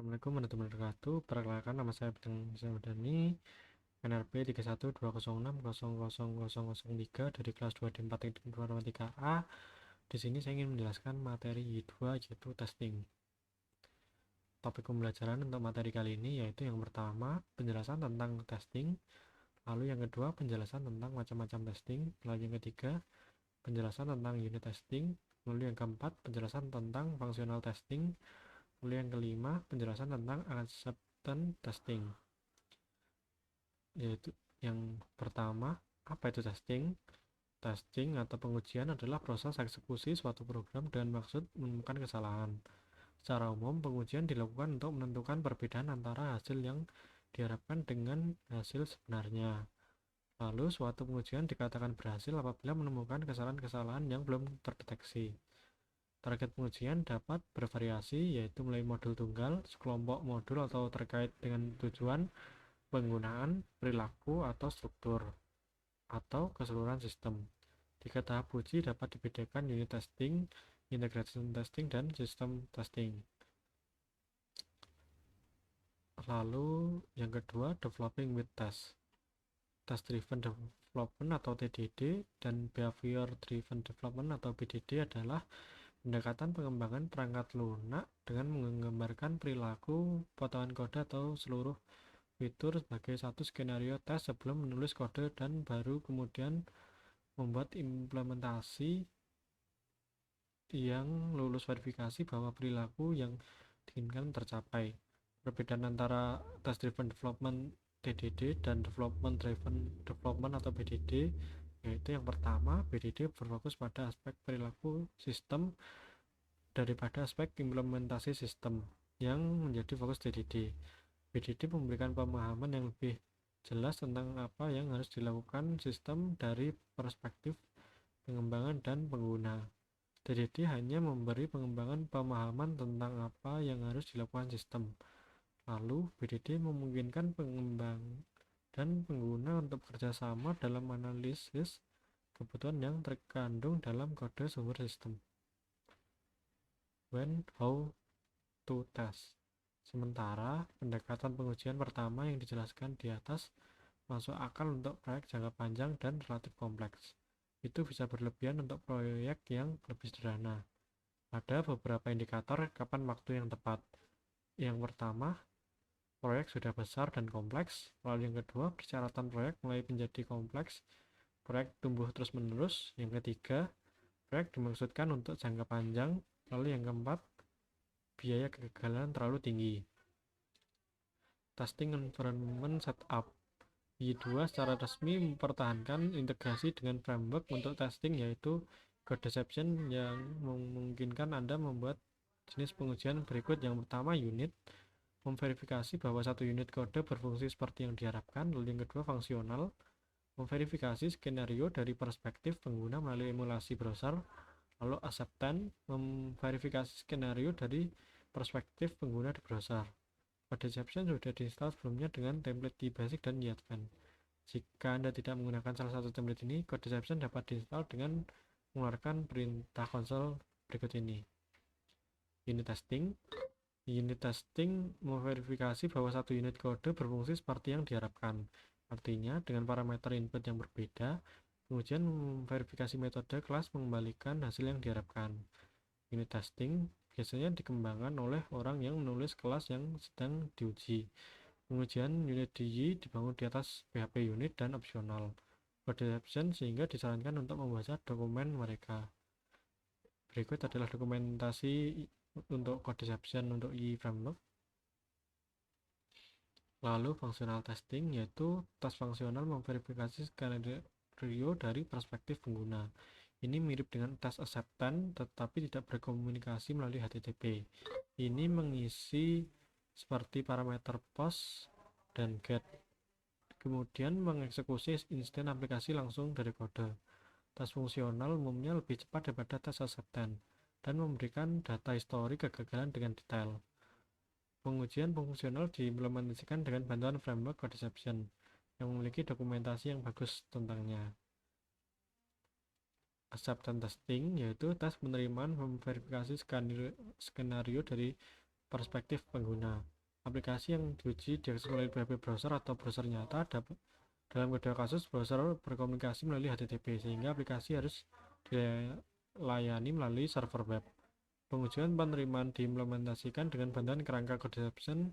Assalamualaikum warahmatullahi wabarakatuh. Perkenalkan, nama saya Bintang Syamdani, NRP 3120100003 dari kelas 2D4 Teknik Informatika A. Di sini saya ingin menjelaskan materi Y2 yaitu testing. Topik pembelajaran untuk materi kali ini yaitu yang pertama, penjelasan tentang testing, lalu yang kedua, penjelasan tentang macam-macam testing, lalu yang ketiga, penjelasan tentang unit testing, lalu yang keempat, penjelasan tentang functional testing, lalu yang kelima, penjelasan tentang acceptance testing. Yaitu yang pertama, apa itu testing? Testing atau pengujian adalah proses eksekusi suatu program dengan maksud menemukan kesalahan. Secara umum, pengujian dilakukan untuk menentukan perbedaan antara hasil yang diharapkan dengan hasil sebenarnya. Lalu, suatu pengujian dikatakan berhasil apabila menemukan kesalahan-kesalahan yang belum terdeteksi. Target pengujian dapat bervariasi, yaitu mulai modul tunggal, sekelompok modul atau terkait dengan tujuan, penggunaan, perilaku, atau struktur, atau keseluruhan sistem. Tiga tahap uji dapat dibedakan unit testing, integration testing, dan system testing. Lalu yang kedua, developing with test. Test driven development atau TDD dan behavior driven development atau BDD adalah pendekatan pengembangan perangkat lunak dengan menggambarkan perilaku, potongan kode atau seluruh fitur sebagai satu skenario tes sebelum menulis kode dan baru kemudian membuat implementasi yang lulus verifikasi bahwa perilaku yang diinginkan tercapai. Perbedaan antara test driven development TDD dan development driven development atau BDD yaitu yang pertama, BDD berfokus pada aspek perilaku sistem daripada aspek implementasi sistem yang menjadi fokus TDD. BDD memberikan pemahaman yang lebih jelas tentang apa yang harus dilakukan sistem dari perspektif pengembangan dan pengguna. TDD hanya memberi pengembangan pemahaman tentang apa yang harus dilakukan sistem. Lalu, BDD memungkinkan pengembang dan pengguna untuk bekerja sama dalam analisis kebutuhan yang terkandung dalam kode sumber sistem. When, how to test. Sementara, pendekatan pengujian pertama yang dijelaskan di atas masuk akal untuk proyek jangka panjang dan relatif kompleks. Itu bisa berlebihan untuk proyek yang lebih sederhana. Ada beberapa indikator kapan waktu yang tepat. Yang pertama, proyek sudah besar dan kompleks. Lalu yang kedua, persyaratan proyek mulai menjadi kompleks. Proyek tumbuh terus-menerus. Yang ketiga, proyek dimaksudkan untuk jangka panjang. Lalu yang keempat, biaya kegagalan terlalu tinggi. Testing environment setup. Y2 secara resmi mempertahankan integrasi dengan framework untuk testing yaitu Codeception yang memungkinkan Anda membuat jenis pengujian berikut. Yang pertama, unit, memverifikasi bahwa satu unit kode berfungsi seperti yang diharapkan. Lalu yang kedua, fungsional, memverifikasi skenario dari perspektif pengguna melalui emulasi browser. Lalu acceptance, memverifikasi skenario dari perspektif pengguna di browser. Codeception sudah diinstal sebelumnya dengan template di basic dan di advanced. Jika Anda tidak menggunakan salah satu template ini, Codeception dapat diinstal dengan mengeluarkan perintah konsol berikut ini. Unit testing. Unit testing memverifikasi bahwa satu unit kode berfungsi seperti yang diharapkan. Artinya, dengan parameter input yang berbeda, pengujian memverifikasi metode kelas mengembalikan hasil yang diharapkan. Unit testing biasanya dikembangkan oleh orang yang menulis kelas yang sedang diuji. Pengujian unit DI dibangun di atas PHP unit dan opsional Codeception sehingga disarankan untuk membaca dokumen mereka. Berikut adalah dokumentasi untuk Codeception untuk Y framework. Lalu fungsional testing yaitu tes fungsional memverifikasi skenario dari perspektif pengguna. Ini mirip dengan tes acceptance tetapi tidak berkomunikasi melalui HTTP. Ini mengisi seperti parameter post dan get. Kemudian mengeksekusi instan aplikasi langsung dari kode. Tes fungsional umumnya lebih cepat daripada tes acceptance dan memberikan data histori kegagalan dengan detail. Pengujian fungsional diimplementasikan dengan bantuan framework Codeception yang memiliki dokumentasi yang bagus tentangnya. Acceptance testing yaitu tes penerimaan memverifikasi skenario dari perspektif pengguna. aplikasi yang diuji diakses melalui web browser atau browser nyata. Dalam kedua kasus, browser berkomunikasi melalui HTTP, sehingga aplikasi harus dilayani melalui server web. Pengujian penerimaan diimplementasikan dengan bantuan kerangka Codeception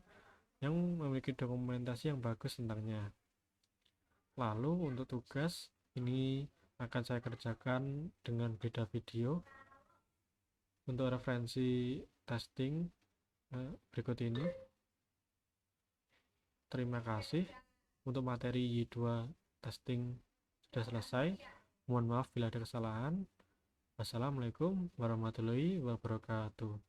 yang memiliki dokumentasi yang bagus tentangnya. Lalu untuk tugas ini akan saya kerjakan dengan beda video. Untuk referensi testing berikut ini. Terima kasih. Untuk materi Y2 testing sudah selesai. Mohon maaf bila ada kesalahan. Wassalamualaikum warahmatullahi wabarakatuh.